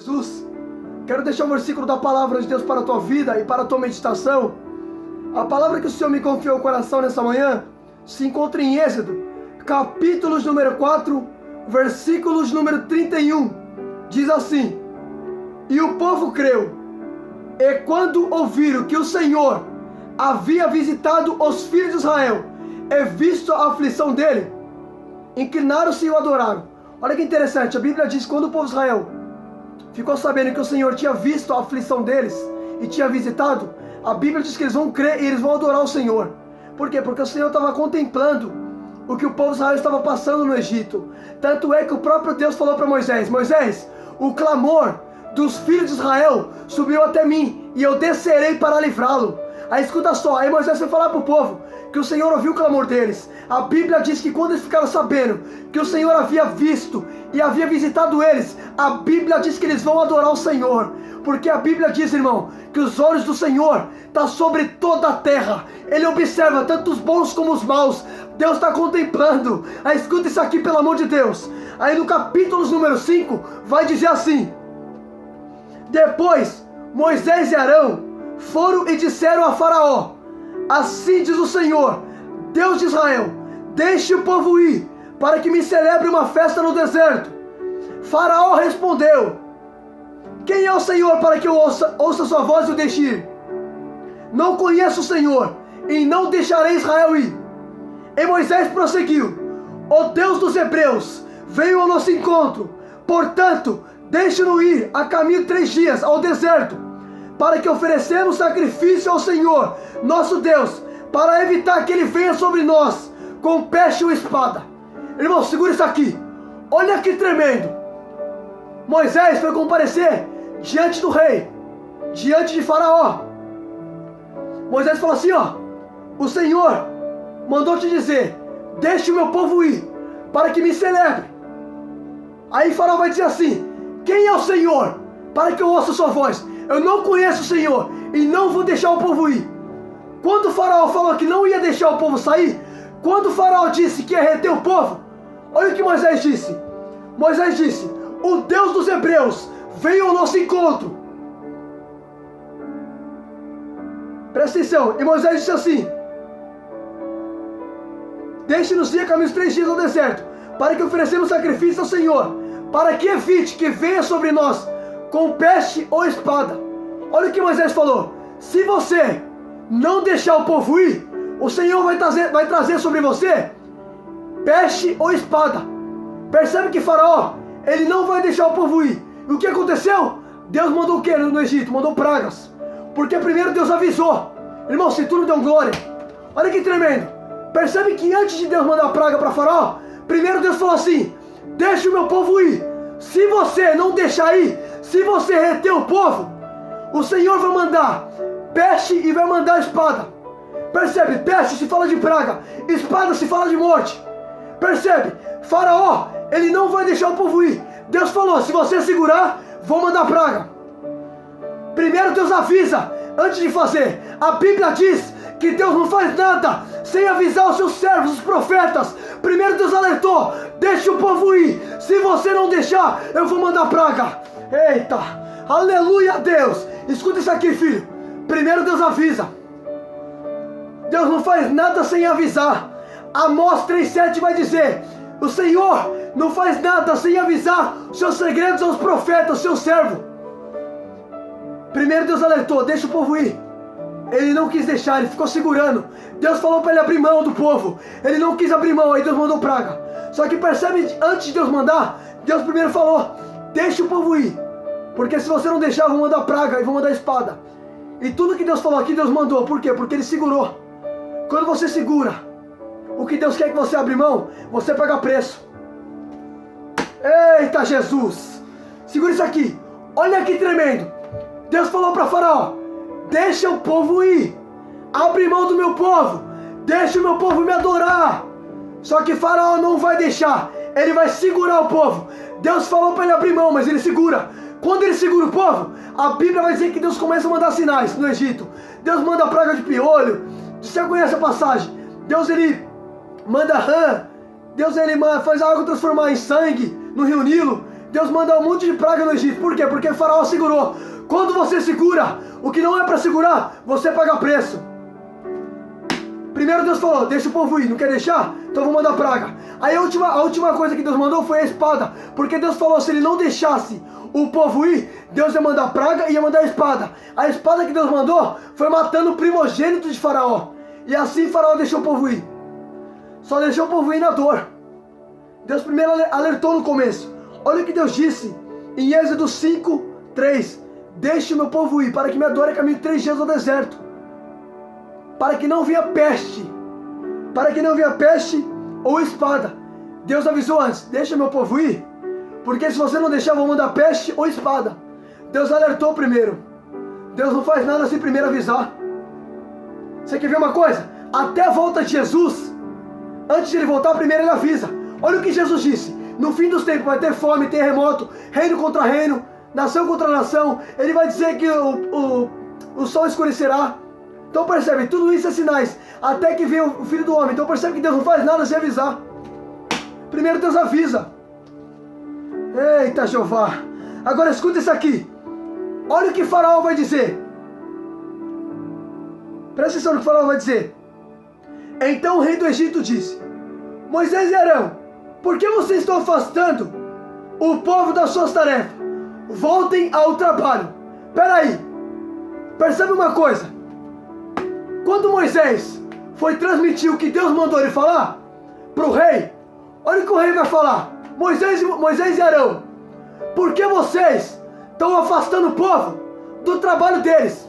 Jesus. Quero deixar um versículo da palavra de Deus para a tua vida e para a tua meditação. A palavra que o Senhor me confiou ao coração nessa manhã se encontra em Êxodo, capítulos número 4, versículos número 31. Diz assim: E o povo creu, e quando ouviram que o Senhor havia visitado os filhos de Israel e visto a aflição dele, inclinaram-se e o adoraram. Olha que interessante, a Bíblia diz que quando o povo de Israel ficou sabendo que o Senhor tinha visto a aflição deles e tinha visitado, a Bíblia diz que eles vão crer e eles vão adorar o Senhor. Por quê? Porque o Senhor estava contemplando o que o povo de Israel estava passando no Egito. Tanto é que o próprio Deus falou para Moisés: Moisés, o clamor dos filhos de Israel subiu até mim e eu descerei para livrá-lo. Aí escuta só, aí Moisés foi falar para o povo que o Senhor ouviu o clamor deles. A Bíblia diz que quando eles ficaram sabendo que o Senhor havia visto e havia visitado eles, a Bíblia diz que eles vão adorar o Senhor. Porque a Bíblia diz, irmão, que os olhos do Senhor estão sobre toda a terra. Ele observa tanto os bons como os maus. Deus está contemplando. Aí escuta isso aqui, pelo amor de Deus. Aí no capítulo número 5 vai dizer assim: Depois Moisés e Arão foram e disseram a Faraó: Assim diz o Senhor, Deus de Israel, deixe o povo ir, para que me celebre uma festa no deserto. Faraó respondeu: Quem é o Senhor para que eu ouça sua voz e o deixe ir? Não conheço o Senhor, e não deixarei Israel ir. E Moisés prosseguiu: O Deus dos Hebreus veio ao nosso encontro, portanto, deixe-no ir a caminho 3 dias ao deserto, para que oferecemos sacrifício ao Senhor, nosso Deus, para evitar que ele venha sobre nós com peste ou espada. Irmão, segura isso aqui. Olha que tremendo. Moisés foi comparecer diante do rei, diante de Faraó. Moisés falou assim: ó, o Senhor mandou te dizer: deixe o meu povo ir, para que me celebre. Aí Faraó vai dizer assim: quem é o Senhor para que eu ouça sua voz? Eu não conheço o Senhor e não vou deixar o povo ir. Quando o Faraó falou que não ia deixar o povo sair, quando o Faraó disse que ia reter o povo, olha o que Moisés disse. Moisés disse: o Deus dos Hebreus veio ao nosso encontro. Presta atenção. E Moisés disse assim: deixe-nos ir a caminho 3 dias ao deserto, para que oferecemos sacrifício ao Senhor, para que evite que venha sobre nós com peste ou espada. Olha o que Moisés falou: se você não deixar o povo ir, o Senhor vai trazer sobre você peste ou espada. Percebe que Faraó, ele não vai deixar o povo ir. E o que aconteceu? Deus mandou o que no Egito? Mandou pragas. Porque primeiro Deus avisou. Irmão, se tudo deu glória. Olha que tremendo. Percebe que antes de Deus mandar a praga para Faraó, primeiro Deus falou assim: deixe o meu povo ir. Se você não deixar ir, se você reter o povo, o Senhor vai mandar peste e vai mandar espada. Percebe? Peste se fala de praga, espada se fala de morte. Percebe? Faraó, ele não vai deixar o povo ir. Deus falou: se você segurar, vou mandar praga. Primeiro Deus avisa antes de fazer. A Bíblia diz que Deus não faz nada sem avisar os seus servos, os profetas. Primeiro Deus alertou: deixe o povo ir. Se você não deixar, eu vou mandar praga. Eita, aleluia a Deus. Escuta isso aqui, filho. Primeiro Deus avisa. Deus não faz nada sem avisar. Amós 3,7 vai dizer: o Senhor não faz nada sem avisar os seus segredos aos profetas, seu servo. Primeiro Deus alertou: deixa o povo ir. Ele não quis deixar, ele ficou segurando. Deus falou para ele abrir mão do povo. Ele não quis abrir mão, aí Deus mandou praga. Só que percebe, antes de Deus mandar, Deus primeiro falou: deixa o povo ir. Porque se você não deixar, eu vou mandar praga e vou mandar espada. E tudo que Deus falou aqui, Deus mandou. Por quê? Porque ele segurou. Quando você segura o que Deus quer que você abra mão, você paga preço. Eita Jesus! Segura isso aqui. Olha que tremendo. Deus falou para Faraó: deixa o povo ir. Abre mão do meu povo. Deixa o meu povo me adorar. Só que Faraó não vai deixar. Ele vai segurar o povo. Deus falou para ele abrir mão, mas ele segura. Quando ele segura o povo, a Bíblia vai dizer que Deus começa a mandar sinais no Egito. Deus manda a praga de piolho. Você conhece a passagem? Deus ele manda rã. Deus ele faz a água transformar em sangue no rio Nilo. Deus manda um monte de praga no Egito. Por quê? Porque Faraó segurou. Quando você segura o que não é para segurar, você paga preço. Primeiro Deus falou, deixa o povo ir, não quer deixar? Então eu vou mandar praga. Aí a última coisa que Deus mandou foi a espada. Porque Deus falou, se ele não deixasse o povo ir, Deus ia mandar praga e ia mandar a espada. A espada que Deus mandou foi matando o primogênito de Faraó. E assim Faraó deixou o povo ir. Só deixou o povo ir na dor. Deus primeiro alertou no começo. Olha o que Deus disse em Êxodo 5:3. Deixe o meu povo ir, para que me adore caminho 3 dias no deserto. Para que não venha peste. Para que não venha peste ou espada. Deus avisou antes, deixa meu povo ir. Porque se você não deixar, eu vou mandar peste ou espada. Deus alertou primeiro. Deus não faz nada sem primeiro avisar. Você quer ver uma coisa? Até a volta de Jesus, antes de ele voltar, primeiro ele avisa. Olha o que Jesus disse. No fim dos tempos vai ter fome, terremoto, reino contra reino, nação contra nação. Ele vai dizer que o sol escurecerá. Então percebe, tudo isso é sinais. Até que vem o Filho do Homem. Então percebe que Deus não faz nada sem avisar. Primeiro Deus avisa. Eita Jeová. Agora escuta isso aqui. Olha o que Faraó vai dizer. Presta atenção no que Faraó vai dizer. Então o rei do Egito disse: Moisés e Arão, por que vocês estão afastando o povo das suas tarefas? Voltem ao trabalho. Peraí. Percebe uma coisa. Quando Moisés foi transmitir o que Deus mandou ele falar para o rei, olha o que o rei vai falar. Moisés e Arão, por que vocês estão afastando o povo do trabalho deles?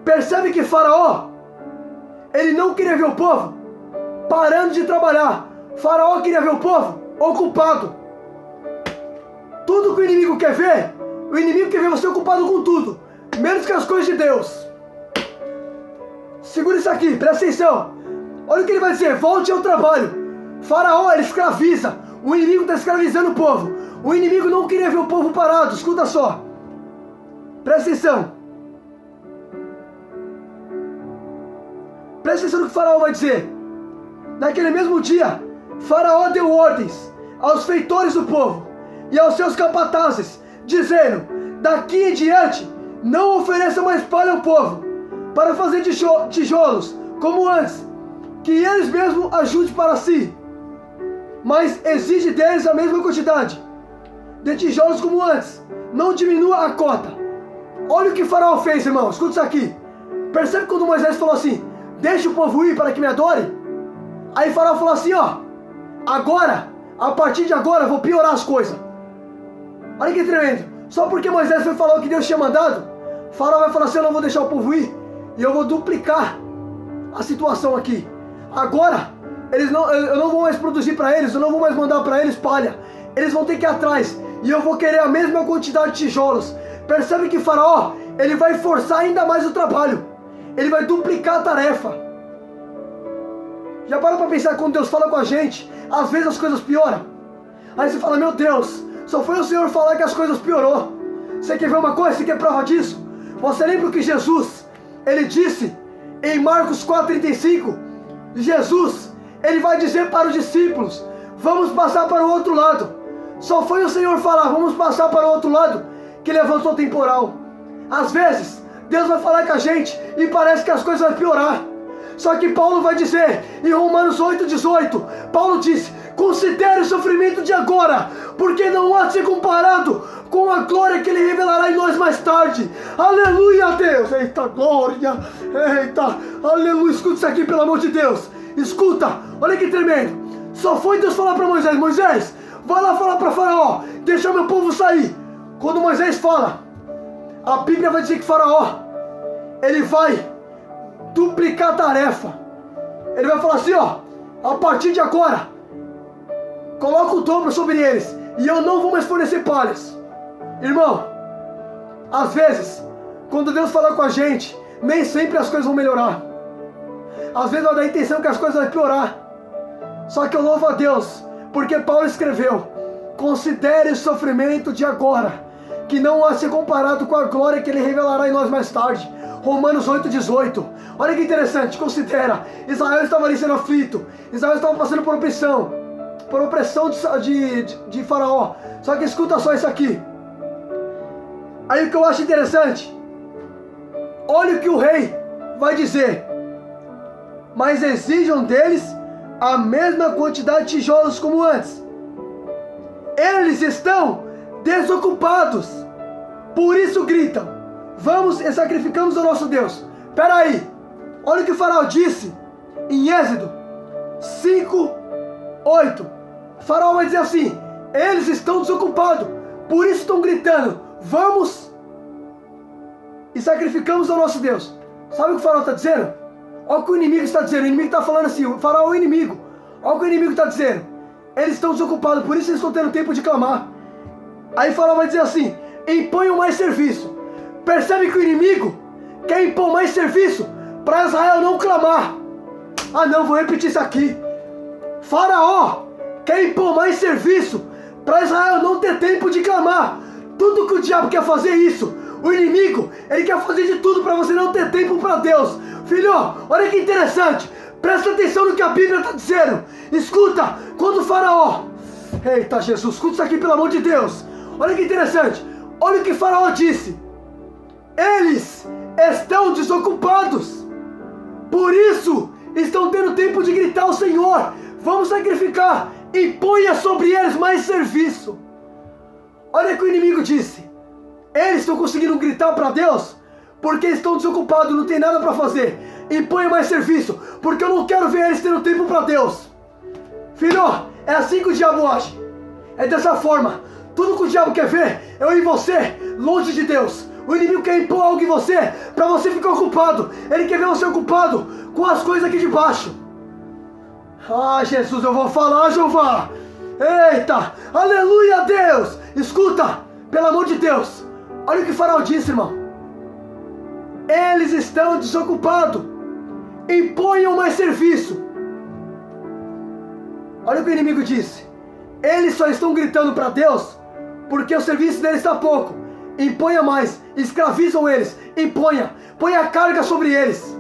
Percebe que Faraó, ele não queria ver o povo parando de trabalhar. Faraó queria ver o povo ocupado. Tudo que o inimigo quer ver, o inimigo quer ver você ocupado com tudo, menos com as coisas de Deus. Segura isso aqui, presta atenção. Olha o que ele vai dizer, volte ao trabalho. Faraó, ele escraviza. O inimigo está escravizando o povo. O inimigo não queria ver o povo parado, escuta só. Presta atenção. Presta atenção no que Faraó vai dizer. Naquele mesmo dia, Faraó deu ordens aos feitores do povo e aos seus capatazes, dizendo: daqui em diante, não ofereça mais palha ao povo, para fazer tijolos, como antes, que eles mesmos ajudem para si, mas exige deles a mesma quantidade de tijolos como antes, não diminua a cota. Olha o que Faraó fez, irmão, escuta isso aqui. Percebe quando Moisés falou assim: deixa o povo ir para que me adore? Aí Faraó falou assim, ó, agora, a partir de agora, eu vou piorar as coisas. Olha que tremendo. Só porque Moisés foi falar o que Deus tinha mandado, Faraó vai falar assim: eu não vou deixar o povo ir, e eu vou duplicar a situação aqui. Agora, eu não vou mais produzir para eles, eu não vou mais mandar para eles palha. Eles vão ter que ir atrás, e eu vou querer a mesma quantidade de tijolos. Percebe que Faraó, ele vai forçar ainda mais o trabalho. Ele vai duplicar a tarefa. Já parou para pensar quando Deus fala com a gente, às vezes as coisas pioram? Aí você fala: meu Deus, só foi o Senhor falar que as coisas piorou. Você quer ver uma coisa? Você quer prova disso? Você lembra o que Jesus, ele disse em Marcos 4:35? Jesus, ele vai dizer para os discípulos: vamos passar para o outro lado. Só foi o Senhor falar: vamos passar para o outro lado, que levantou o temporal. Às vezes, Deus vai falar com a gente e parece que as coisas vão piorar. Só que Paulo vai dizer em Romanos 8:18, Paulo diz: considere o sofrimento de agora, porque não há de ser comparado com a glória que ele revelará em nós mais tarde. Aleluia, Deus! Eita glória! Eita! Aleluia! Escuta isso aqui, pelo amor de Deus! Escuta! Olha que tremendo! Só foi Deus falar para Moisés: Moisés, vai lá falar para Faraó, deixa meu povo sair. Quando Moisés fala, a Bíblia vai dizer que Faraó, ele vai duplicar a tarefa. Ele vai falar assim: ó, a partir de agora, coloca o dobro sobre eles, e eu não vou mais fornecer palhas. Irmão, às vezes, quando Deus fala com a gente, nem sempre as coisas vão melhorar. Às vezes vai dar a intenção que as coisas vão piorar. Só que eu louvo a Deus, porque Paulo escreveu: considere o sofrimento de agora, que não há de ser comparado com a glória que ele revelará em nós mais tarde. Romanos 8:18. Olha que interessante, considera. Israel estava ali sendo aflito, Israel estava passando por opressão. por opressão de Faraó. Só que escuta só isso aqui. Aí o que eu acho interessante, olha o que o rei vai dizer: mas exijam deles a mesma quantidade de tijolos como antes. Eles estão desocupados, por isso gritam: vamos e sacrificamos ao nosso Deus. Espera aí, olha o que o Faraó disse em Êxodo 5:8. O Faraó vai dizer assim: eles estão desocupados, por isso estão gritando: vamos e sacrificamos ao nosso Deus. Sabe o que o Faraó está dizendo? Olha o que o inimigo está dizendo. O inimigo está falando assim: o Faraó é o inimigo. Olha o que o inimigo está dizendo: eles estão desocupados, por isso eles estão tendo tempo de clamar. Aí o Faraó vai dizer assim: imponham mais serviço. Percebe que o inimigo quer impor mais serviço para Israel não clamar. Ah não, vou repetir isso aqui. Faraó quer impor mais serviço para Israel não ter tempo de clamar. Tudo que o diabo quer fazer é isso. O inimigo, ele quer fazer de tudo para você não ter tempo para Deus. Filho, olha que interessante. Presta atenção no que a Bíblia está dizendo. Escuta, quando o Faraó... Eita Jesus, escuta isso aqui pelo amor de Deus. Olha que interessante. Olha o que o Faraó disse: eles estão desocupados, por isso estão tendo tempo de gritar ao Senhor: vamos sacrificar, imponha sobre eles mais serviço. Olha o que o inimigo disse: eles estão conseguindo gritar para Deus porque eles estão desocupados, não tem nada para fazer. Imponha mais serviço, porque eu não quero ver eles tendo tempo para Deus. Filho, é assim que o diabo age. É dessa forma. Tudo que o diabo quer ver é eu e você longe de Deus. O inimigo quer impor algo em você para você ficar ocupado. Ele quer ver você ocupado com as coisas aqui de baixo. Ah, Jesus, eu vou falar, Jeová. Eita, aleluia, Deus. Escuta, pelo amor de Deus. Olha o que o Faraó disse, irmão: eles estão desocupados, imponham mais serviço. Olha o que o inimigo disse: eles só estão gritando para Deus porque o serviço deles está pouco. Imponha mais, escravizam eles, imponha, põe a carga sobre eles.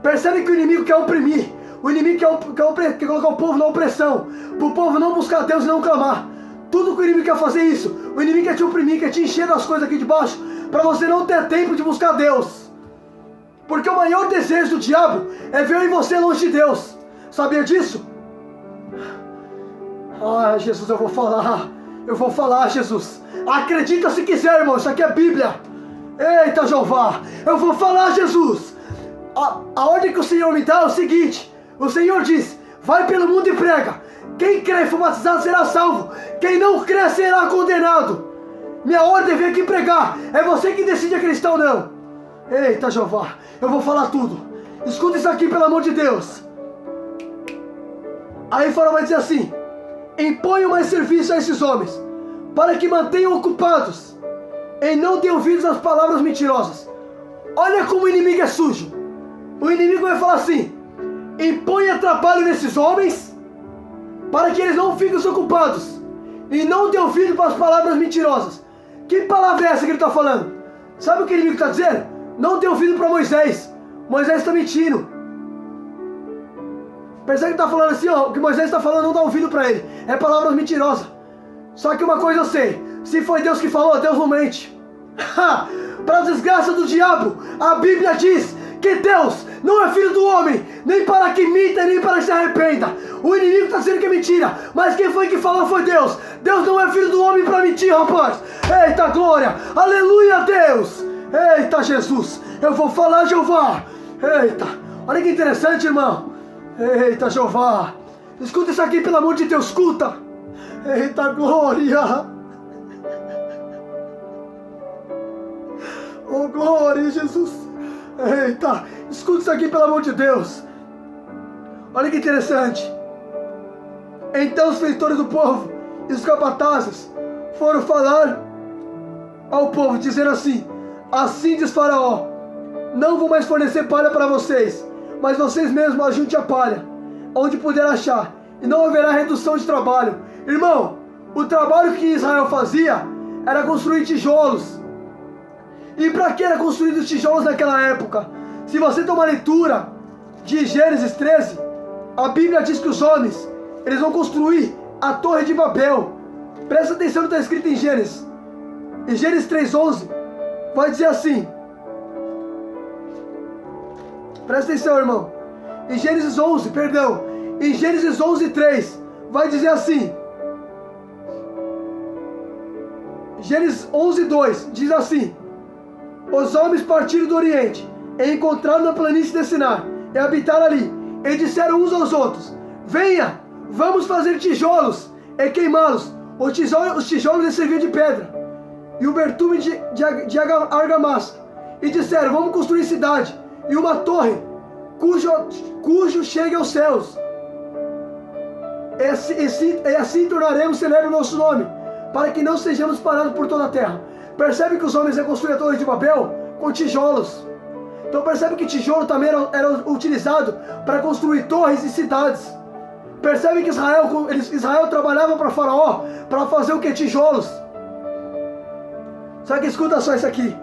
Percebe que o inimigo quer oprimir. O inimigo quer colocar o povo na opressão, para o povo não buscar Deus e não clamar. Tudo que o inimigo quer fazer é isso. O inimigo quer te oprimir, quer te encher das coisas aqui de baixo, para você não ter tempo de buscar Deus. Porque o maior desejo do diabo é ver eu e você longe de Deus. Sabia disso? Ah, Jesus, eu vou falar, Jesus. Acredita se quiser, irmão, isso aqui é Bíblia. Eita, Jeová, eu vou falar, Jesus. A ordem que o Senhor me dá é o seguinte: o Senhor diz: vai pelo mundo e prega. Quem crê e for batizado será salvo, quem não crê será condenado. Minha ordem é vir aqui pregar. É você que decide acreditar ou não. Eita, Jeová, eu vou falar tudo. Escuta isso aqui, pelo amor de Deus. Aí o Faraó vai dizer assim: imponham mais serviço a esses homens, para que mantenham ocupados e não dêem ouvidos às palavras mentirosas. Olha como o inimigo é sujo. O inimigo vai falar assim: imponha trabalho nesses homens, para que eles não fiquem desocupados e não dêem ouvido para as palavras mentirosas. Que palavra é essa que ele está falando? Sabe o que o inimigo está dizendo? Não dê ouvido para Moisés. Moisés está mentindo. Percebe que está falando assim, ó, o que Moisés está falando, não dá ouvido para ele. É palavras mentirosas. Só que uma coisa eu sei: se foi Deus que falou, Deus não mente. Para a desgraça do diabo, a Bíblia diz que Deus não é filho do homem, nem para que minta, nem para que se arrependa. O inimigo está dizendo que é mentira, mas quem foi que falou foi Deus. Deus não é filho do homem para mentir, rapaz. Eita glória, aleluia, Deus. Eita Jesus, eu vou falar, Jeová. Eita, olha que interessante, irmão. Eita Jeová, escuta isso aqui, pelo amor de Deus, escuta. Eita glória. Oh glória, Jesus. Eita, escuta isso aqui, pelo amor de Deus. Olha que interessante. Então os feitores do povo e os capatazes foram falar ao povo, dizendo assim: assim diz Faraó: não vou mais fornecer palha para vocês, mas vocês mesmos ajuntem a palha onde puder achar, e não haverá redução de trabalho. Irmão, o trabalho que Israel fazia era construir tijolos. E para que era construído os tijolos naquela época? Se você tomar leitura de Gênesis 13, a Bíblia diz que os homens Eles vão construir a Torre de Babel. Presta atenção no que está escrito em Gênesis. Em Gênesis 3:11 vai dizer assim. Presta atenção, irmão. Em Gênesis 11:3 vai dizer assim. Gênesis 11:2 diz assim: os homens partiram do Oriente e encontraram na planície de Sinar e habitaram ali, e disseram uns aos outros: venha, vamos fazer tijolos e queimá-los. Os tijolos lhes serviam de pedra e o bertume de argamassa. E disseram: vamos construir cidade e uma torre cujo chegue aos céus. E assim tornaremos celebre o nosso nome, para que não sejamos parados por toda a terra. Percebe que os homens iam construir a Torre de Babel com tijolos. Então percebe que tijolo também era utilizado para construir torres e cidades. Percebe que Israel trabalhava para Faraó para fazer o que? Tijolos. Só que escuta só isso aqui.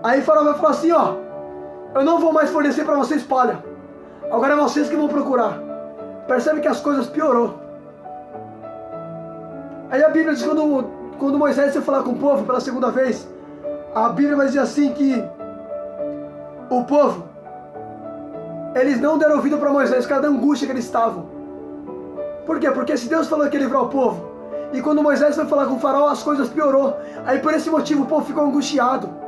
Aí Faraó vai falar assim, ó: eu não vou mais fornecer para vocês palha. Agora é vocês que vão procurar. Percebe que as coisas piorou. Aí a Bíblia diz que quando Moisés foi falar com o povo pela segunda vez, a Bíblia vai dizer assim que o povo, eles não deram ouvido para Moisés, por causa da angústia que eles estavam. Por quê? Porque se Deus falou que ia livrar o povo, e quando Moisés foi falar com o faraó, as coisas piorou. Aí por esse motivo o povo ficou angustiado.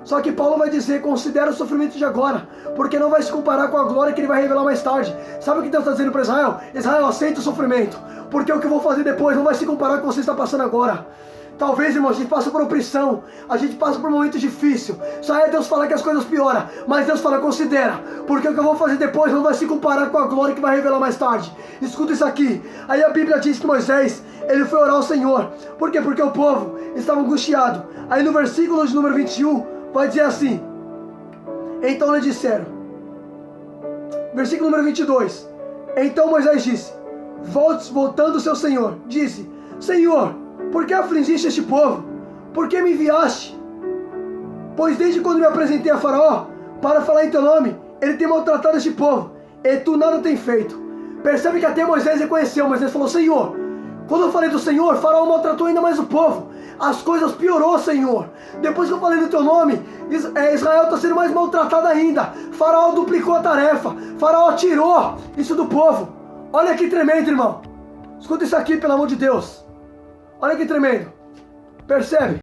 Só que Paulo vai dizer: considera o sofrimento de agora, porque não vai se comparar com a glória que ele vai revelar mais tarde. Sabe o que Deus está dizendo para Israel? Israel, aceita o sofrimento, porque o que eu vou fazer depois não vai se comparar com o que você está passando agora. Talvez, irmão, a gente passa por opressão, a gente passa por momentos difíceis. Só é Deus falar que as coisas pioram, mas Deus fala: considera, porque o que eu vou fazer depois não vai se comparar com a glória que vai revelar mais tarde. Escuta isso aqui. Aí a Bíblia diz que Moisés, ele foi orar ao Senhor. Por quê? Porque o povo estava angustiado. Aí no versículo de número 21 vai dizer assim: então lhe disseram, versículo número 22, então Moisés disse, voltando ao seu Senhor, disse: Senhor, por que afligiste este povo? Por que me enviaste? Pois desde quando me apresentei a Faraó para falar em teu nome, ele tem maltratado este povo, e tu nada tem feito. Percebe que até Moisés reconheceu. Moisés falou: Senhor, quando eu falei do Senhor, Faraó maltratou ainda mais o povo. As coisas piorou, Senhor. Depois que eu falei do teu nome, Israel está sendo mais maltratado ainda. Faraó duplicou a tarefa. Faraó tirou isso do povo. Olha que tremendo, irmão. Escuta isso aqui, pelo amor de Deus. Olha que tremendo. Percebe?